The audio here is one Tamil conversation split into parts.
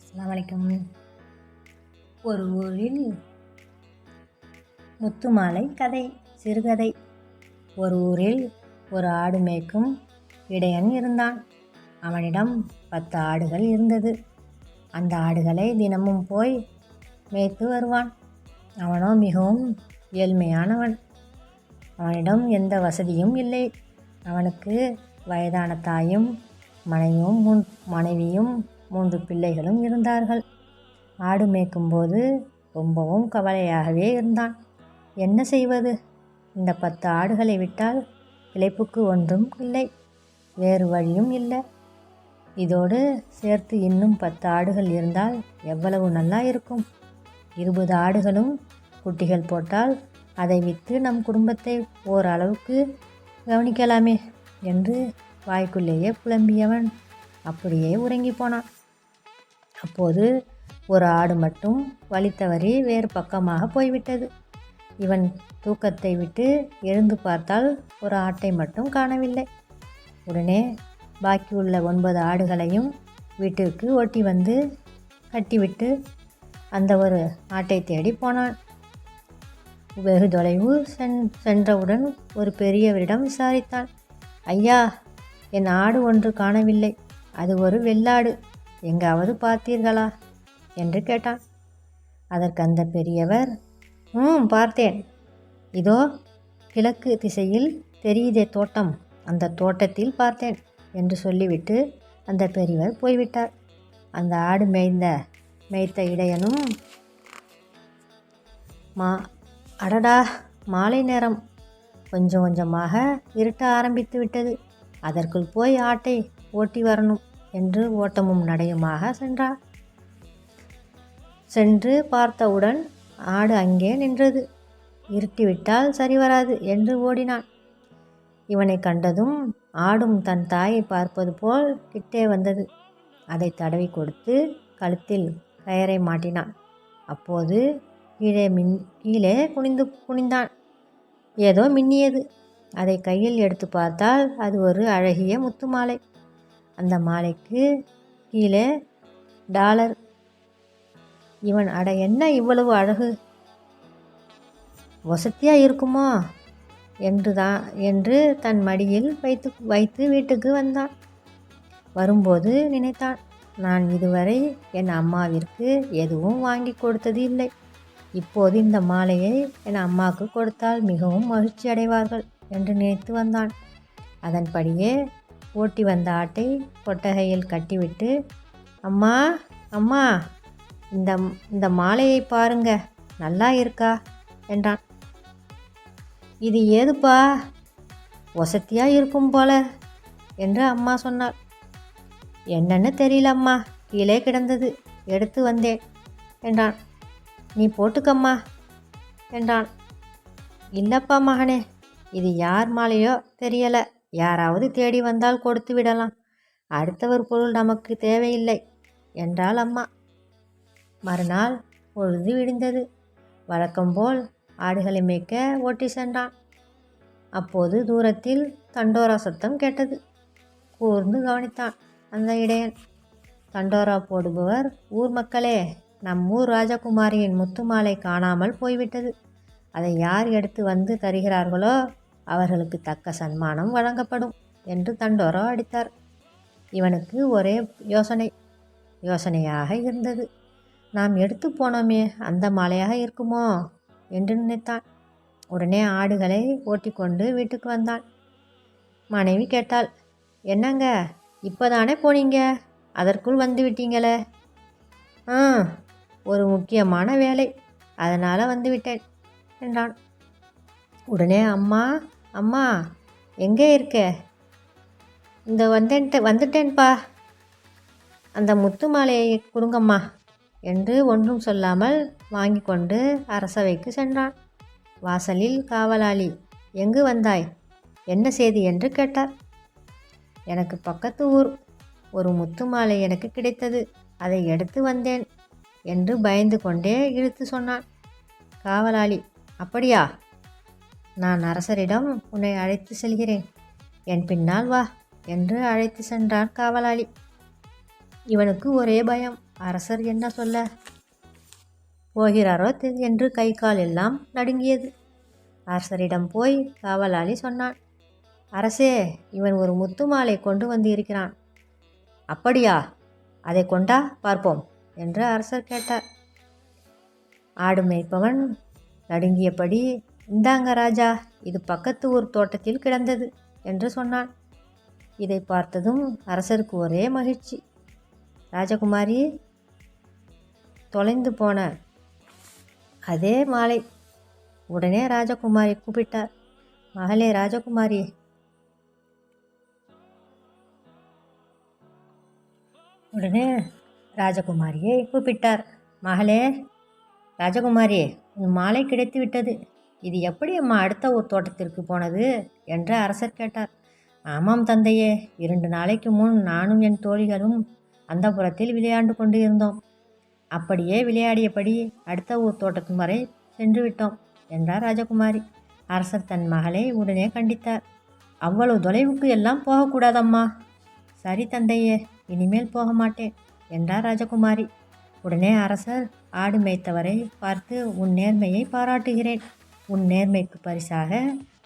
அஸ்ஸலாமு அலைக்கும். ஒரு ஊரில் முத்துமாலை கதை. சிறுகதை. ஒரு ஊரில் ஒரு ஆடு மேய்க்கும் இடையன் இருந்தான். அவனிடம் 10 ஆடுகள் இருந்தது. அந்த ஆடுகளை தினமும் போய் மேய்த்து வருவான். அவனோ மிகவும் ஏழ்மையானவன். அவனிடம் எந்த வசதியும் இல்லை. அவனுக்கு வயதான தாயும் மனைவியும் 3 பிள்ளைகளும் இருந்தார்கள். ஆடு மேய்க்கும்போது ரொம்பவும் கவலையாகவே இருந்தான். என்ன செய்வது? இந்த 10 ஆடுகளை விட்டால் பிழைப்புக்கு ஒன்றும் இல்லை, வேறு வழியும் இல்லை. இதோடு சேர்த்து இன்னும் 10 ஆடுகள் இருந்தால் எவ்வளவு நல்லா இருக்கும். 20 ஆடுகளும் குட்டிகள் போட்டால் அதை விற்று நம் குடும்பத்தை ஓரளவுக்கு கவனிக்கலாமே என்று வாய்க்குள்ளேயே புலம்பியவன் அப்படியே உறங்கி போனான். அப்போது ஒரு ஆடு மட்டும் வழி தவறி வேறு பக்கமாக போய்விட்டது. இவன் தூக்கத்தை விட்டு எழுந்து பார்த்தால் ஒரு ஆட்டை மட்டும் காணவில்லை. உடனே பாக்கியுள்ள 9 ஆடுகளையும் வீட்டிற்கு ஓட்டி வந்து கட்டிவிட்டு அந்த ஒரு ஆட்டை தேடி போனான். வெகு தொலைவு சென்றவுடன் ஒரு பெரியவரிடம் விசாரித்தான். ஐயா, என் ஆடு ஒன்று காணவில்லை. அது ஒரு வெள்ளாடு. எங்காவது பார்த்தீர்களா என்று கேட்டான். அதற்கு அந்த பெரியவர், பார்த்தேன். இதோ கிழக்கு திசையில் தெரியுதே தோட்டம், அந்த தோட்டத்தில் பார்த்தேன் என்று சொல்லிவிட்டு அந்த பெரியவர் போய்விட்டார். அந்த ஆடு மேய்த்த இடையனும், அடடா, மாலை நேரம், கொஞ்சம் கொஞ்சமாக இருட்ட ஆரம்பித்து விட்டது. அதற்குள் போய் ஆட்டை ஓட்டி வரணும் என்று ஓட்டமும் நடையுமாக சென்றார். சென்று பார்த்தவுடன் ஆடு அங்கே நின்றது. இருட்டிவிட்டால் சரி வராது என்று ஓடினான். இவனை கண்டதும் ஆடும் தன் தாயை பார்ப்பது போல் கிட்டே வந்தது. அதை தடவி கொடுத்து கழுத்தில் கயரை மாட்டினான். அப்போது கீழே குனிந்தான். ஏதோ மின்னியது. அதை கையில் எடுத்து பார்த்தால் அது ஒரு அழகிய முத்து மாலை. அந்த மாலைக்கு கீழே $. இவன், அட என்ன இவ்வளவு அழகு, வசதியா இருக்குமோ என்று தன் மடியில் வைத்து வீட்டுக்கு வந்தான். வரும்போது நினைத்தான், நான் இதுவரை என் அம்மாவிற்கு எதுவும் வாங்கி கொடுத்தது இல்லை. இப்போது இந்த மாலையை என் அம்மாவுக்கு கொடுத்தால் மிகவும் மகிழ்ச்சி அடைவார்கள் என்று நினைத்து வந்தான். அதன்படியே ஓட்டி வந்த ஆட்டை கொட்டகையில் கட்டிவிட்டு, அம்மா அம்மா, இந்த மாலையை பாருங்க, நல்லா இருக்கா என்றான். இது ஏதுப்பா, வசதியா இருக்கும் போல என்று அம்மா சொன்னார். என்னன்னு தெரியல அம்மா, கீழே கிடந்தது, எடுத்து வந்தேன் என்றான். நீ போட்டுக்கம்மா என்றான். இல்லப்பா மகனே, இது யார் மாலையோ தெரியலை, யாராவது தேடி வந்தால் கொடுத்து விடலாம், அடுத்தவர் பொருள் நமக்கு தேவையில்லை என்றாள் அம்மா. மறுநாள் பொழுது விடிந்தது. வழக்கம்போல் ஆடுகளை மேய்க்க ஓட்டி சென்றான். அப்போது தூரத்தில் தண்டோரா சத்தம் கேட்டது. கூர்ந்து கவனித்தான் அந்த இடையன். தண்டோரா போடுபவர், ஊர் மக்களே, நம் ஊர் ராஜகுமாரியின் முத்து மாலை காணாமல் போய்விட்டது. அதை யார் எடுத்து வந்து தருகிறார்களோ அவர்களுக்கு தக்க சன்மானம் வழங்கப்படும் என்று தண்டோரா அடித்தார். இவனுக்கு ஒரே யோசனையாக இருந்தது. நாம் எடுத்து போனோமே, அந்த மாலையாக இருக்குமோ என்று நினைத்தான். உடனே ஆடுகளை ஓட்டிக்கொண்டு வீட்டுக்கு வந்தான். மனைவி கேட்டாள், என்னங்க, இப்போதானே போனீங்க, அதற்குள் வந்து விட்டீங்களே? ஒரு முக்கியமான வேலை, அதனால் வந்துவிட்டேன் என்றான். உடனே அம்மா எங்கே இருக்க? இந்த வந்துட்டேன்ப்பா, அந்த முத்து மாலையை கொடுங்கம்மா என்று ஒன்றும் சொல்லாமல் வாங்கி கொண்டு அரசவைக்கு சென்றான். வாசலில் காவலாளி, எங்கு வந்தாய், என்ன செய்தி என்று கேட்டார். எனக்கு பக்கத்து ஊர், ஒரு முத்து மாலை எனக்கு கிடைத்தது, அதை எடுத்து வந்தேன் என்று பயந்து கொண்டே இழுத்து சொன்னான். காவலாளி, அப்படியா? நான் அரசரிடம் உன்னை அழைத்து செல்கிறேன், என் பின்னால் வா என்று அழைத்து சென்றான் காவலாளி. இவனுக்கு ஒரே பயம். அரசர் என்ன சொல்ல போகிறாரோ என்று கை கால் எல்லாம் நடுங்கியது. அரசரிடம் போய் காவலாளி சொன்னான், அரசே, இவன் ஒரு முத்து மாலை கொண்டு வந்து இருக்கிறான். அப்படியா? அதை கொண்டா பார்ப்போம் என்று அரசர் கேட்டார். ஆடு மேய்ப்பவன் நடுங்கியபடி, இந்தாங்க ராஜா, இது பக்கத்து ஊர் தோட்டத்தில் கிடந்தது என்று சொன்னான். இதை பார்த்ததும் அரசருக்கு ஒரே மகிழ்ச்சி. ராஜகுமாரி, தொலைந்து போன அதே மாலை. உடனே ராஜகுமாரி கூப்பிட்டார், மகளே ராஜகுமாரி. உடனே ராஜகுமாரியை கூப்பிட்டார், மகளே ராஜகுமாரி, உன் மாலை கிடைத்து விட்டது. இது எப்படி அம்மா அடுத்த ஊர் தோட்டத்திற்கு போனது என்று அரசர் கேட்டார். ஆமாம் தந்தையே, 2 நாளைக்கு முன் நானும் என் தோழிகளும் அந்த புறத்தில் விளையாண்டு கொண்டு இருந்தோம். அப்படியே விளையாடியபடி அடுத்த ஊர் தோட்டத்து வரை சென்று விட்டோம் என்றார் ராஜகுமாரி. அரசர் தன் மகளை உடனே கண்டித்தார். அவ்வளவு தொலைவுக்கு எல்லாம் போகக்கூடாதம்மா. சரி தந்தையே, இனிமேல் போக மாட்டேன் என்றார் ராஜகுமாரி. உடனே அரசர் ஆடு மேய்த்தவரை பார்த்து, உன் நேர்மையை பாராட்டுகிறேன். உன் நேர்மைக்கு பரிசாக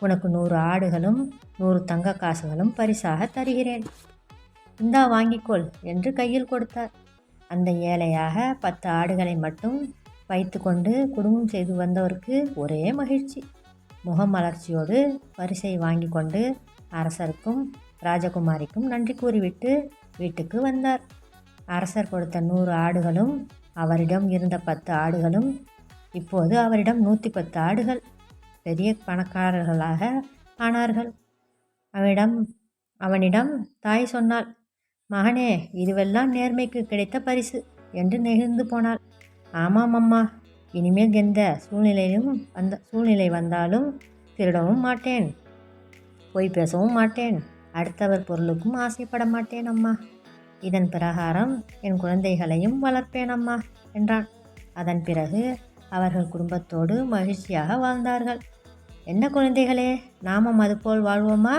உனக்கு 100 ஆடுகளும் 100 தங்க காசுகளும் பரிசாக தருகிறேன். இந்தா வாங்கிக்கொள் என்று கையில் கொடுத்தார். அந்த ஏழையாக 10 ஆடுகளை மட்டும் வைத்து கொண்டு குடும்பம் செய்து வந்தவருக்கு ஒரே மகிழ்ச்சி. முகமலர்ச்சியோடு பரிசை வாங்கி கொண்டு அரசருக்கும் ராஜகுமாரிக்கும் நன்றி கூறிவிட்டு வீட்டுக்கு வந்தார். அரசர் கொடுத்த 100 ஆடுகளும் அவரிடம் இருந்த 10 ஆடுகளும் இப்போது அவரிடம் 110 ஆடுகள். பெரிய பணக்காரர்களாக ஆனார்கள். அவனிடம் தாய் சொன்னாள், மகனே, இதுவெல்லாம் நேர்மைக்கு கிடைத்த பரிசு என்று நெகிழ்ந்து போனாள். ஆமாம் அம்மா, இனிமேல் எந்த சூழ்நிலை வந்தாலும் திருடவும் மாட்டேன், பொய் பேசவும் மாட்டேன், அடுத்தவர் பொருளுக்கும் ஆசைப்பட மாட்டேன் அம்மா. இதன் பிரகாரம் என் குழந்தைகளையும் வளர்ப்பேன் அம்மா என்றான். அதன் பிறகு அவர்கள் குடும்பத்தோடு மகிழ்ச்சியாக வாழ்ந்தார்கள். என்ன குழந்தைகளே, நாமும் அதுபோல் வாழ்வோமா?